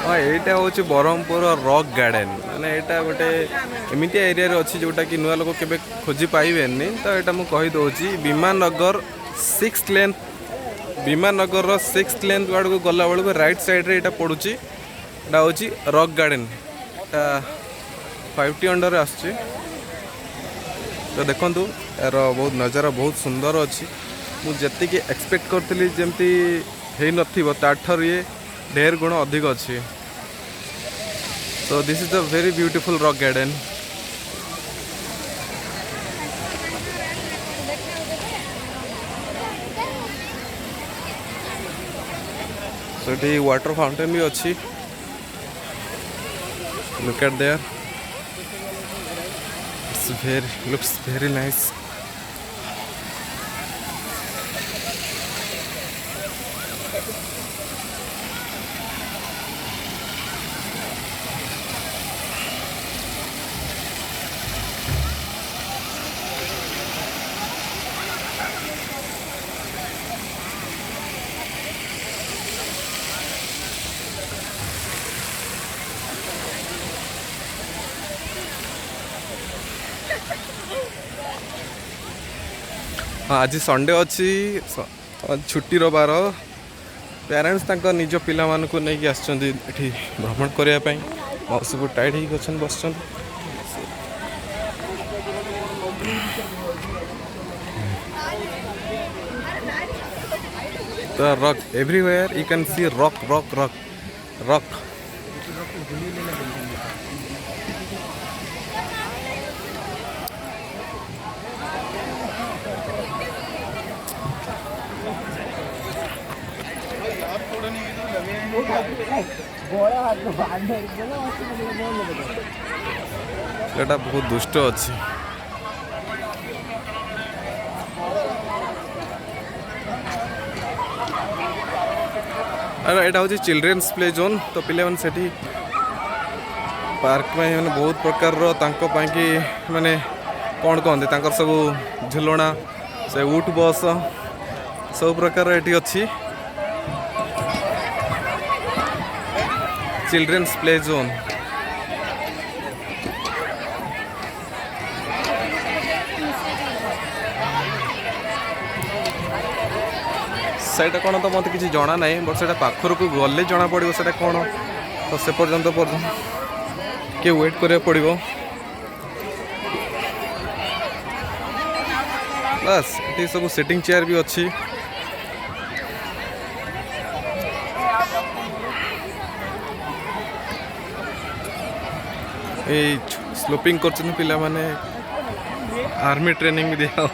हाँ यहाँ हूँ ब्रह्मपुर रॉक गार्डन माने यहाँ गोटे एमती एरिया अच्छी जोटा कि नुआ लोक के खोजी पाइबे तो यहाँ मुझे कहीदे विमाननगर 6th लेन विमाननगर 6th लेन आड़ को गला बेलू राइट साइड रे यहाँ पड़ुची यहाँ हूँ रॉक गार्डन 5T अंडर आसुची तो देखु यार बहुत नज़ारा बहुत सुंदर अच्छी मुझे एक्सपेक्ट करी जमती है नाठर ये ढेर गुण अधिक अच्छी so this is the very beautiful rock garden so ये वाटर फाउंटेन भी अच्छी look at there it's very looks very nice हाँ आज संडे अच्छी छुट्टी बार पेरेंट्स निज पिला मानक नहीं आसछन्ती एठी भ्रमण करने मौसी को टाइड हो बस तो rock everywhere you can see rock rock rock rock एटा बहुत दुष्ट अच्छी अरे यहाँ हूँ चिल्ड्रेन्स प्ले जोन तो पिले मैंने सेठी पार्क में बहुत प्रकार कि माने कौन कहते सब झुलना से उठ बस सब प्रकार ये अच्छी चिल्ड्रेन्स प्ले जोन सेटा कौन तो मत किसी जना ना बट से पाखर को गले जना पड़ो से कौन तो से पर्यंत किए वेट करा पड़ो बस ये सब सिटिंग चेयर भी अच्छी स्लोपिंग कर पिला माने आर्मी ट्रेनिंग भी दिया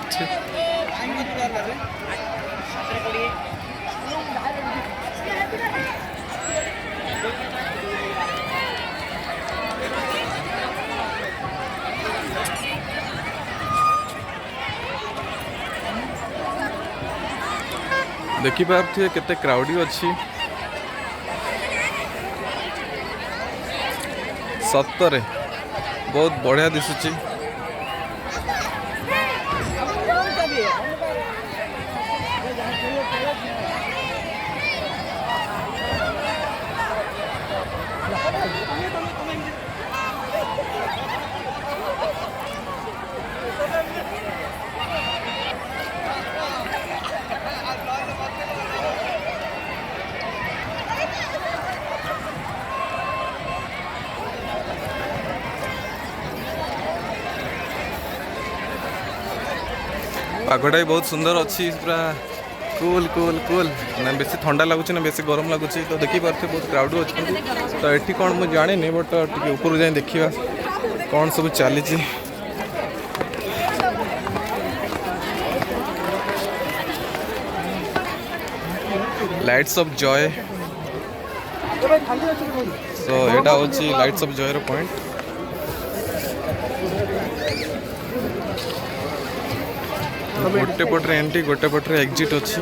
देखी पारे केते क्राउडी अच्छी सतरे बहुत बढ़िया दिशुची पागटा भी बहुत सुंदर अच्छी पूरा कूल कूल कूल ना बेसी ठंडा लगुच ना बेसी गरम लगुच तो देखी पारे बहुत क्राउड अच्छे तो ये कौन मुझे जानी बट टे ऊपर जाए देखा कौन सब चली लाइट्स ऑफ जॉय सो यहाँ हूँ लाइट्स ऑफ जॉय पॉइंट गोटे पटे एंट्री गोटे पटे एग्जिट अच्छी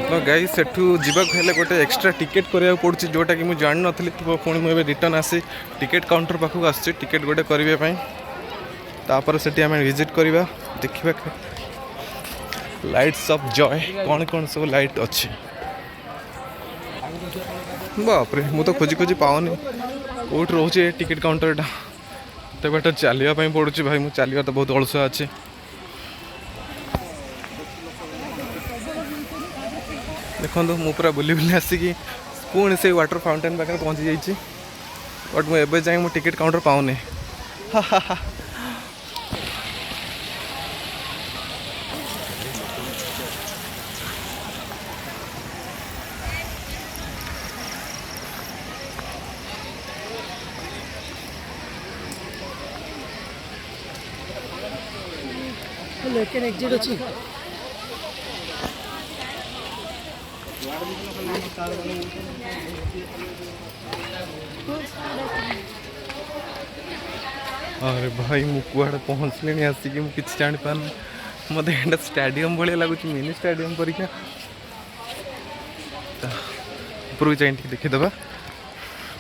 तो गाई सेठू जीवाक हेले गोटे एक्स्ट्रा टिकेट करिया पड़ुछि जोटा कि मुझे जान नथली तो पुणी मुझे रिटर्न आसी टिकेट काउंटर पाखक आसी टिकेट गोटे करबे पई तापर सेठी आम विजिट करवा देखा लाइट्स ऑफ जॉय कौन कौन सब लाइट अच्छी बापरे मु तो खोजी खोजी पाऊनी कौट रोचे टिकेट काउंटरटा तो बेटा चलवाई पड़ुछि भाई मुझे चलवा तो बहुत अलसुआ अच्छे देखो मु पूरा बुली बुली आसिकी पुणी से वाटर फाउंटेन पाखे पहुँची जाइए बट मुझे जाए टिकेट काउंटर पाऊनी लेकिन एग्जिट अच्छी अरे भाई मु कुआड़े पहुँचले आसिकी मुझे किसी जानी पार मत स्टाडियम भाया लगुच मिनी स्टाडियम परीक्षा ऊपर जाए देखीदे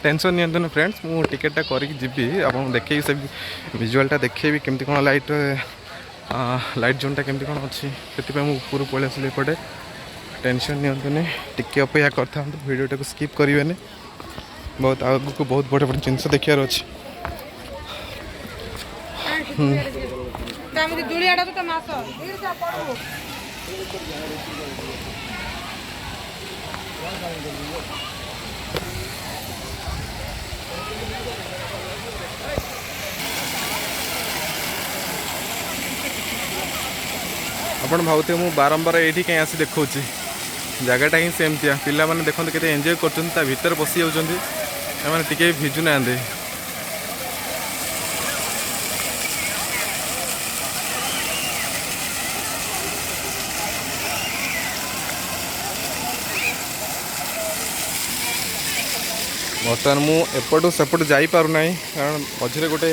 टेंशन नि फ्रेंड्स मु टिकेटा करजी आप देखे सब विजुआलटा देखेबी केमती कौन लाइट लाइट जोनटा केमती कौन अच्छी से ऊपर पलि आसली एपटे टेंशन नि टिके अपेक्षा करता वीडियोटा को स्किप करेंगे बहुत आगू बहुत बड़े बड़े जिनस देखार अच्छे आपण भावते मु बारंबार ये कहीं आसी देखा जगटा ही सेमतिया पिला माने देखते केते एंजॉय कर भीतर पशि जाते भिजु ना बर्तमान मुपटू सेपट जापना कारण मझे गोटे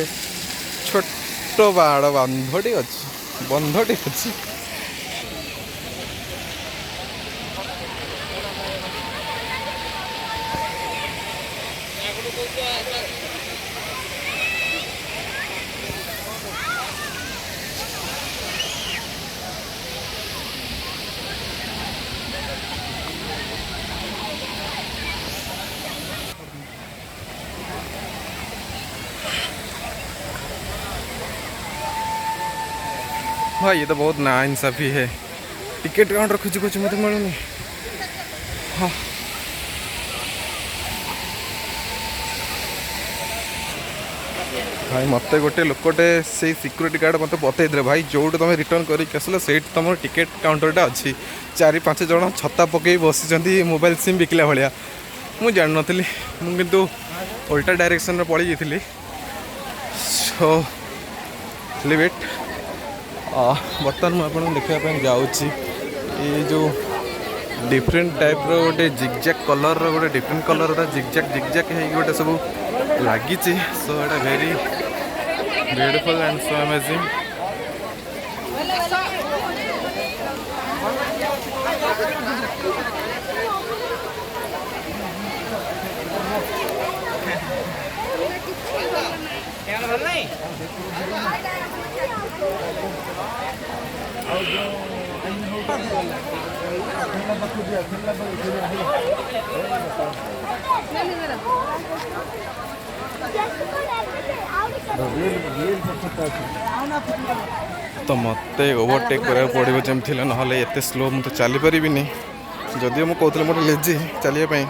छोट बाड़ बंधटी अच्छी बंधटी अच्छी भाई ये तो बहुत ना इंसाफी है टिकेट काउंटर खोजी खोजी मत मिलूनी हाँ भाई मत गोटे लोकटे से सिक्यूरीटी गार्ड मत बतईदे भाई जो तुम रिटर्न करके आसल से तुम टिकेट काउंटरटा अच्छी 4-5 जन छता पकई बसी मोबाइल सिम बिकला भाया मुझे जान नी मुझे उल्टा डायरेक्शन पलि जाइली सो लिविट बर्तमान मुझे देखापी जाऊँगी ये जो डिफरेंट टाइप रोटे जिगजैक कलर रोटे डिफरेंट कलर जिगजैक गोटे सब लगी so it very beautiful and so amazing तो मत ओवरटेक करा पड़ो जमी ना एत स्लो मुझे चली पारि जदि मुझे कहते मोटे लेजी चलिए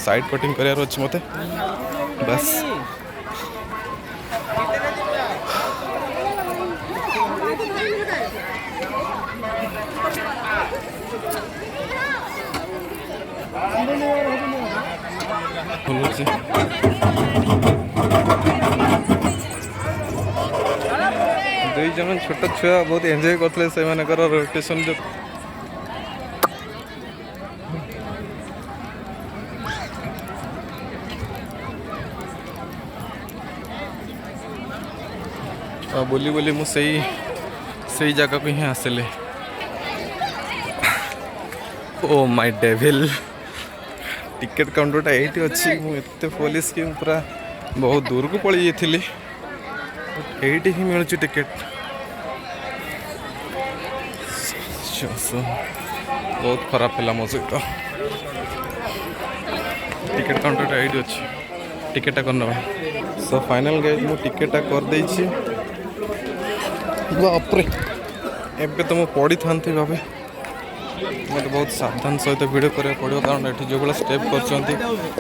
साइड कटिंग करार अच्छे मत बस दुई जन छोट छुआ बहुत एंजॉय करते से रोटेशन जो बोली बोली मुझे जगह को ही आसले ओ माय डेविल टिकेट काउंटरटा एठी अछि मु एते पुलिस की पूरा बहुत दूर को पड़ी जाइथिली एठी ही मिलुची टिकेट बहुत खराब पिला मो सहित टिकेट काउंटरटा एठी अछि टिकेटा करना सो फाइनल गाइस मु टिकेटा कर देछि बाप रे एबे तो मु पड़ी थांती भाबे मत बहुत सावधान सहित वीडियो करे पड़ो कारण एठी जो बला स्टेप करचंती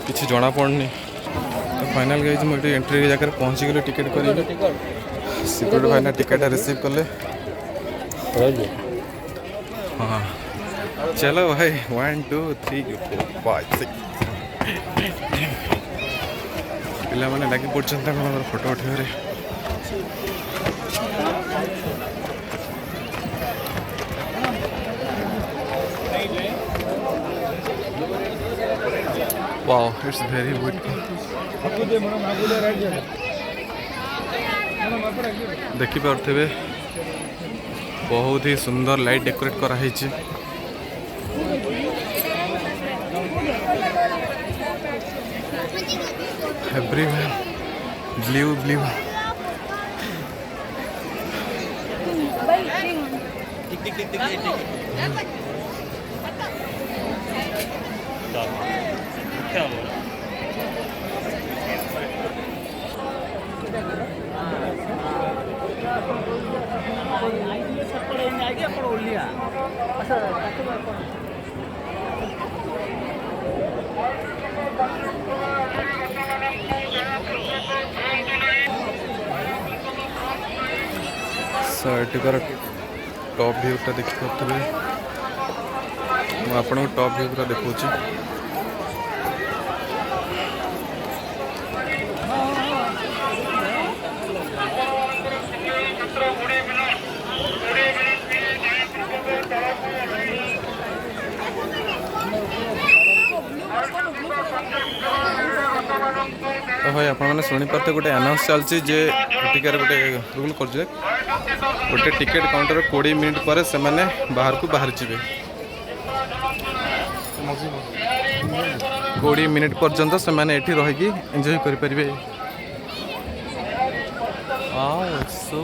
किछि जणा पड़नी तो फाइनल गाइस मु एठी एंट्री के जाकर पहुंच गेलो टिकेट करी सिक्योरिटी भाई ना टिकेट रिसीव करले हाँ चलो भाई 1 2 3 4 5 6 पिला माने लागी पड़चंता हमर photo उठेरे Wow, it's very beautiful. देखी पार्थिवे बहुत ही सुंदर लाइट डेकोरेट करा है एवरीवेयर ब्लू ब्लू सो एटिकार टॉप व्यूटा देखी पारे मुझे टॉप व्यू पूरा देखा तो भाई आप शुणी पार्थे गोटे अनाउंस चलती जे टिकार गोटे रूल कर गोटे टिकेट काउंटर 20 मिनट पर से माने बाहर को बाहर जाए 20 मिनट पर्यंत से माने एठी रही एंजॉय कर परिबे सो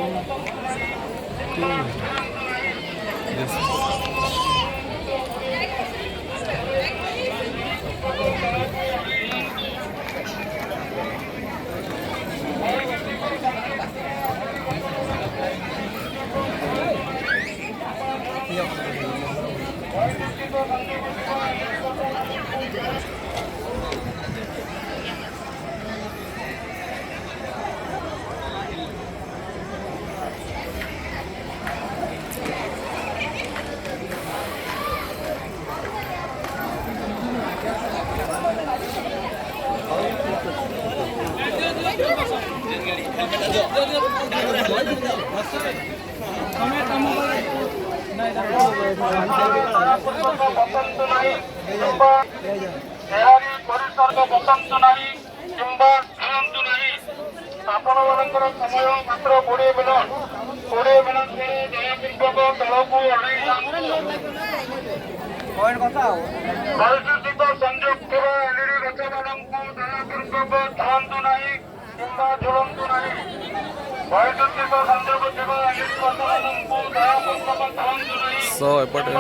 सो एपटे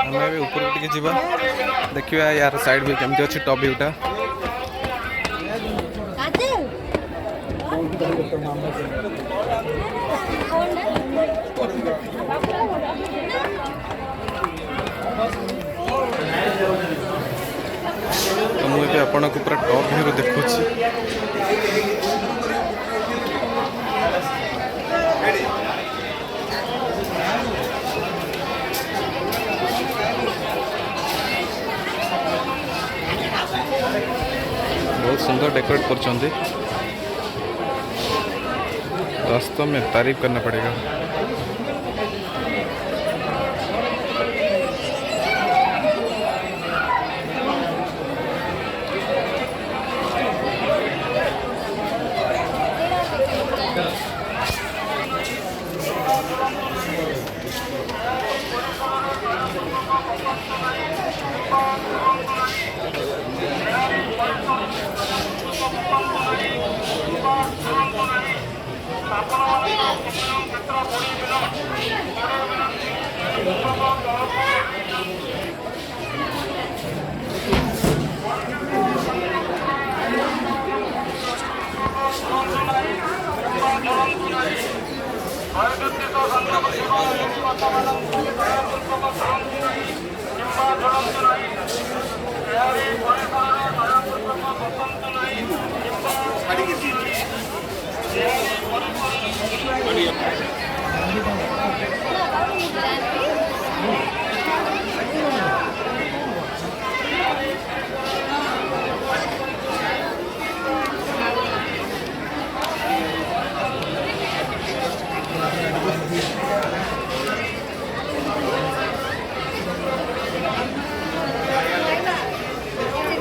हमें भी ऊपर उठ के जीवा देखिए यार साइड भी केमती अच्छी टॉप व्यूटा तो मुझे आपन को पूरा टॉप व्यू देखुची बहुत सुंदर डेकोरेट कर वास्तव में तारीफ करना पड़ेगा।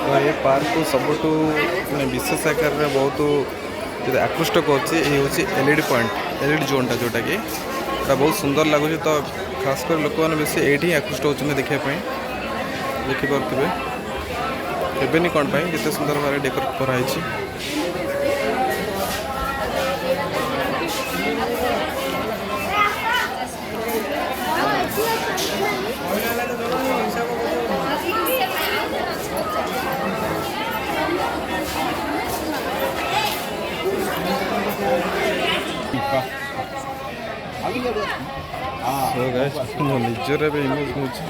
तो ये पार्क को सबुठु माने विशेष आकार में बहुत जो आकृष्ट कर एलईडी पॉइंट एलईडी जोनटा जोटा कि बहुत सुंदर लगुच। तो खासकर लोक मैंने बेस ये आकृष्ट होते देखापी देखिपे केबेनि कौन जिते सुंदर भाव डेकोरेट कराई। So guys, mo nijore be image muchi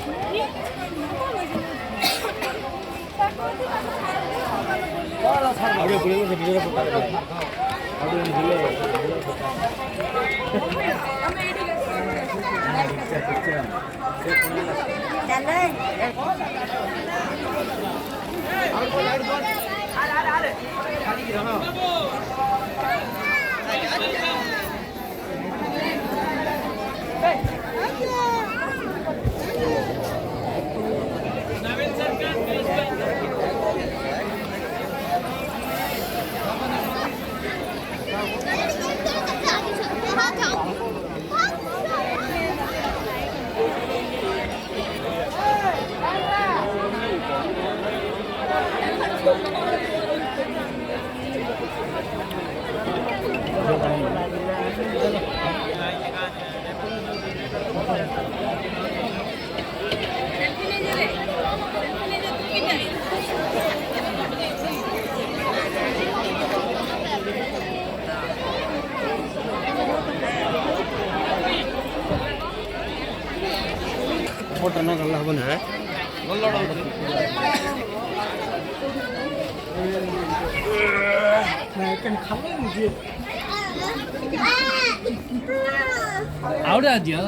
आवड़े दिया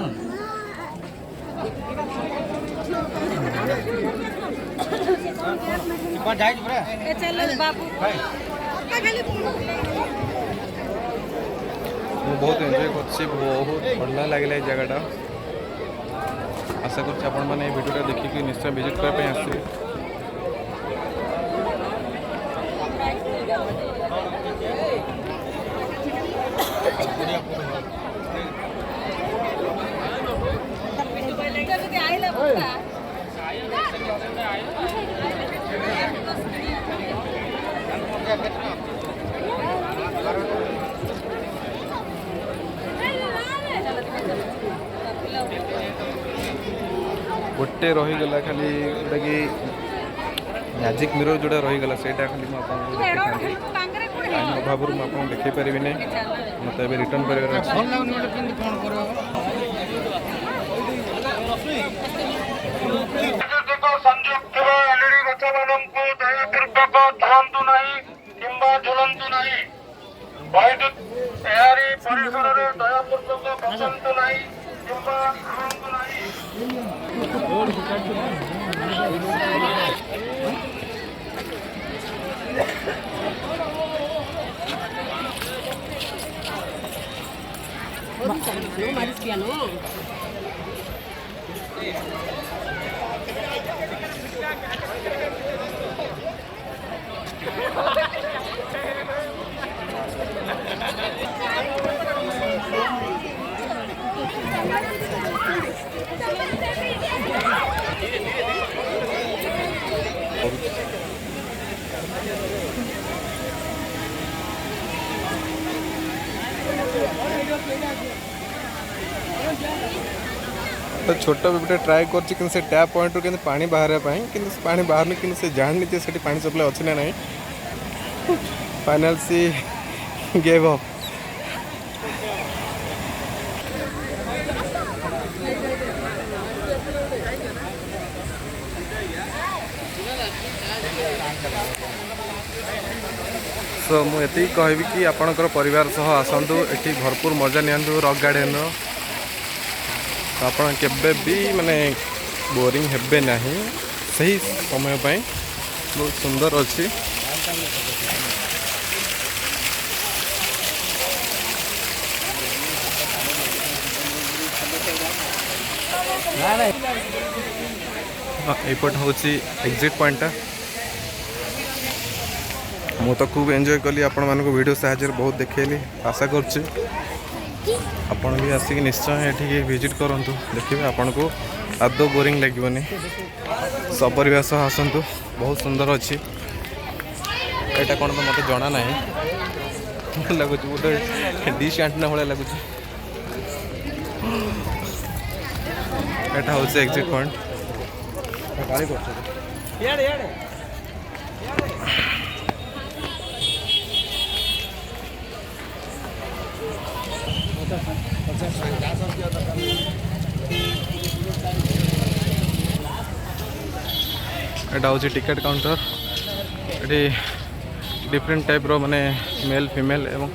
बहुत एंजॉय कर बहुत बढ़िया लगे जगह आशा कर भिडियो देखिए निश्चय विजिट करने आसवे। गोटे रहीगला खाली जोटा कि मैजिक मिरर जोटा रहीगला से खाली अभाव मुझे देखे पारि ना मत रिटर्न कर तो छोट भी गोटे ट्राए कर टैप पॉइंट रू पानी बाहर कि पानी बाहर कि जानी जे से पानी सप्लाई अच्छी ना ना फाइनाल सी गेव अप। सो मुझे कहबी कि आपणकर परिवार सह आसतु एटी भरपूर मजा नियंतु रॉक गार्डन रो तो आप केबे भी माने बोरिंग हेबे नहीं सही समय पाई बहुत सुंदर अच्छी। एपट हूँ एग्जिट पॉइंट मु तो खूब एंजॉय कली आपण मानक वीडियो साहाय्य बहुत देखली आशा करुच्ची आपण भी आसिक निश्चय ये विजिट करूँ देखिए आपन को आदौ बोरिंग लगे सपरिवार सह आसतु बहुत सुंदर अच्छी। यहाँ कौन तो मत जना ना लगुच गोटे डिश आंटीना भाया लगुच। यहाँ हूँ एग्जिट पॉइंट एटा हूँ टिकेट काउंटर ये डिफरेंट टाइप रो माने मेल फीमेल एवं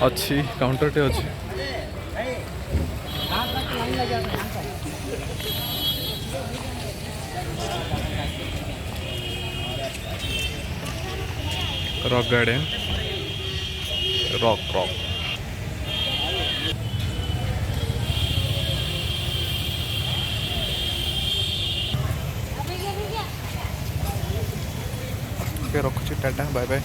अच्छी काउंटर टे अच्छी। रॉक गार्डन रॉक रॉक रखुची टाटा बाय बाय।